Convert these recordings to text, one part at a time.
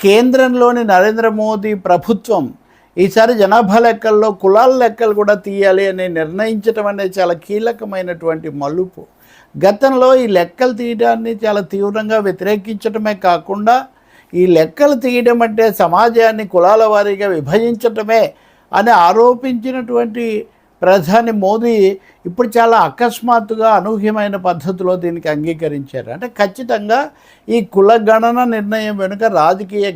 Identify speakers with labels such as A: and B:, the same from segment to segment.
A: కేంద్రంలోని నరేంద్ర మోదీ ప్రభుత్వం ఈసారి జనాభా లెక్కల్లో కులాల లెక్కలు కూడా తీయాలి అని నిర్ణయించడం అనేది చాలా కీలకమైనటువంటి మలుపు. గతంలో ఈ లెక్కలు తీయడాన్ని చాలా తీవ్రంగా వ్యతిరేకించడమే కాకుండా ఈ లెక్కలు తీయడం అంటే సమాజాన్ని కులాల వారీగా విభజించటమే అని ఆరోపించినటువంటి ప్రధాని మోదీ ఇప్పుడు చాలా అకస్మాత్తుగా అనూహ్యమైన పద్ధతిలో దీనికి అంగీకరించారు. అంటే ఖచ్చితంగా ఈ కుల గణన నిర్ణయం వెనుక రాజకీయ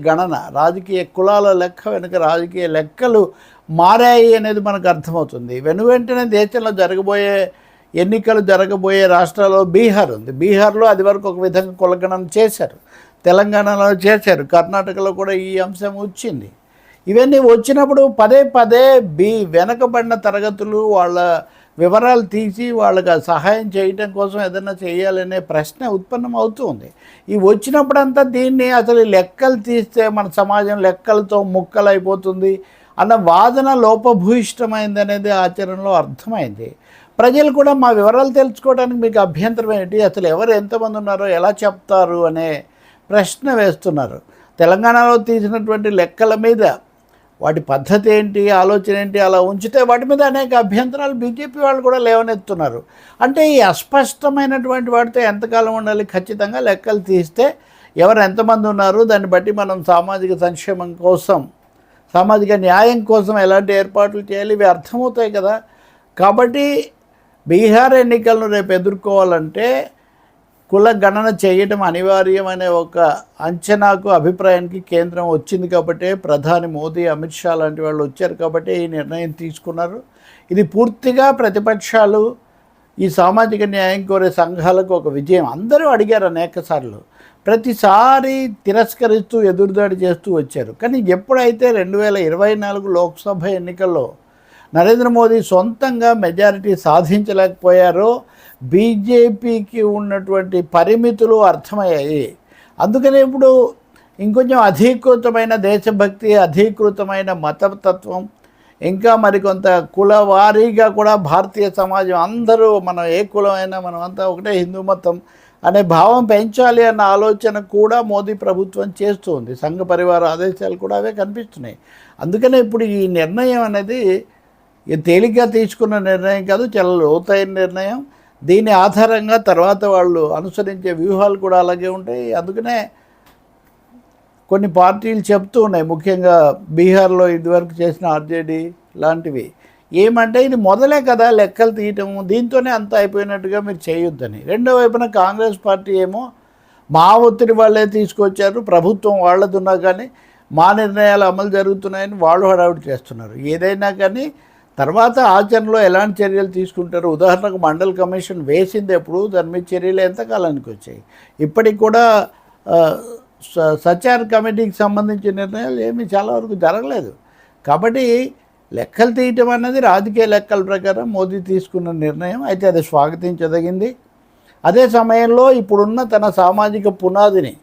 A: కులాల లెక్క వెనుక రాజకీయ లెక్కలు మారాయి అనేది మనకు అర్థమవుతుంది. వెనువెంటనే దేశంలో జరగబోయే రాష్ట్రాల్లో బీహార్ ఉంది. బీహార్లో అది వరకు ఒక విధంగా కులగణన చేశారు, తెలంగాణలో చేశారు, కర్ణాటకలో కూడా ఈ అంశం వచ్చింది. ఇవన్నీ వచ్చినప్పుడు పదే వెనకబడిన తరగతులు వాళ్ళ వివరాలు తీసి వాళ్ళకి సహాయం చేయటం కోసం ఏదైనా చేయాలనే ప్రశ్న ఉత్పన్నం అవుతుంది. ఈ వచ్చినప్పుడంతా దీన్ని అసలు లెక్కలు తీస్తే మన సమాజం లెక్కలతో ముక్కలైపోతుంది అన్న వాదన లోపభూయిష్టమైంది అనేది ఆచరణలో అర్థమైంది. ప్రజలు కూడా మా వివరాలు తెలుసుకోవడానికి మీకు అభ్యంతరం ఏంటి, అసలు ఎవరు ఎంతమంది ఉన్నారో ఎలా చెప్తారు అనే ప్రశ్న వేస్తున్నారు. తెలంగాణలో తీసినటువంటి లెక్కల మీద వాటి పద్ధతి ఏంటి, ఆలోచన ఏంటి, అలా ఉంచితే వాటి మీద అనేక అభ్యంతరాలు బీజేపీ వాళ్ళు కూడా లేవనెత్తున్నారు. అంటే ఈ అస్పష్టమైనటువంటి వాటితో ఎంతకాలం ఉండాలి? ఖచ్చితంగా లెక్కలు తీస్తే ఎవరు ఎంతమంది ఉన్నారు, దాన్ని బట్టి మనం సామాజిక సంక్షేమం కోసం, సామాజిక న్యాయం కోసం ఎలాంటి ఏర్పాట్లు చేయాలి, ఇవి అర్థమవుతాయి కదా. కాబట్టి బీహార్ ఎన్నికలను రేపు ఎదుర్కోవాలంటే కుల గణన చేయడం అనివార్యం అనే ఒక అంచనాకు, అభిప్రాయానికి కేంద్రం వచ్చింది. కాబట్టి ప్రధాని మోదీ, అమిత్ షా లాంటి వాళ్ళు వచ్చారు కాబట్టి ఈ నిర్ణయం తీసుకున్నారు. ఇది పూర్తిగా ప్రతిపక్షాలు, ఈ సామాజిక న్యాయం కోరే సంఘాలకు ఒక విజయం. అందరూ అడిగారు అనేక సార్లు, ప్రతిసారి తిరస్కరిస్తూ ఎదురుదాడి చేస్తూ వచ్చారు. కానీ ఎప్పుడైతే 2024 లోక్సభ ఎన్నికల్లో నరేంద్ర మోదీ సొంతంగా మెజారిటీ సాధించలేకపోయారో బీజేపీకి ఉన్నటువంటి పరిమితులు అర్థమయ్యాయి. అందుకని ఇప్పుడు ఇంకొంచెం అధీకృతమైన దేశభక్తి, అధీకృతమైన మతతత్వం, ఇంకా మరికొంత కులవారీగా కూడా భారతీయ సమాజం అందరూ మనం ఏ కులమైనా మనమంతా ఒకటే హిందూ మతం అనే భావం పెంచాలి అన్న ఆలోచన కూడా మోదీ ప్రభుత్వం చేస్తుంది. సంఘ పరివార ఆదేశాలు కూడా అవే కనిపిస్తున్నాయి. అందుకనే ఇప్పుడు ఈ నిర్ణయం అనేది తేలిగ్గా తీసుకున్న నిర్ణయం కాదు, చాలా లోతైన నిర్ణయం. దీని ఆధారంగా తర్వాత వాళ్ళు అనుసరించే వ్యూహాలు కూడా అలాగే ఉంటాయి. అందుకనే కొన్ని పార్టీలు చెప్తూ ఉన్నాయి, ముఖ్యంగా బీహార్లో ఇదివరకు చేసిన ఆర్జేడీ లాంటివి, ఏమంటే ఇది మొదలే కదా లెక్కలు తీయటం, దీంతోనే అంతా అయిపోయినట్టుగా మీరు చేయొద్దని. రెండో వైపున కాంగ్రెస్ పార్టీ ఏమో మా ఒత్తిడి వాళ్ళే తీసుకొచ్చారు, ప్రభుత్వం వాళ్ళదున్నా కానీ మా నిర్ణయాలు అమలు జరుగుతున్నాయని వాళ్ళు హడావుడి చేస్తున్నారు. ఏదైనా కానీ తర్వాత ఆచరణలో ఎలాంటి చర్యలు తీసుకుంటారు? ఉదాహరణకు మండల్ కమిషన్ వేసింది ఎప్పుడు, దాని మీద చర్యలు ఎంతకాలానికి వచ్చాయి? ఇప్పటికి కూడా సచార్ కమిటీకి సంబంధించిన నిర్ణయాలు ఏమీ చాలా వరకు జరగలేదు. కాబట్టి లెక్కలు తీయటం అన్నది రాజకీయ లెక్కల ప్రకారం మోదీ తీసుకున్న నిర్ణయం. అయితే అది స్వాగతించదగింది. అదే సమయంలో ఇప్పుడున్న తన సామాజిక పునాదిని,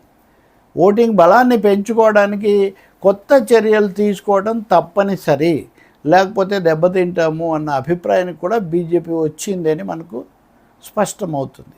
A: ఓటింగ్ బలాన్ని పెంచుకోవడానికి కొత్త చర్యలు తీసుకోవడం తప్పనిసరి, లేకపోతే దెబ్బతింటాము అన్న అభిప్రాయానికి కూడా బీజేపీ వచ్చిందని మనకు స్పష్టమవుతుంది.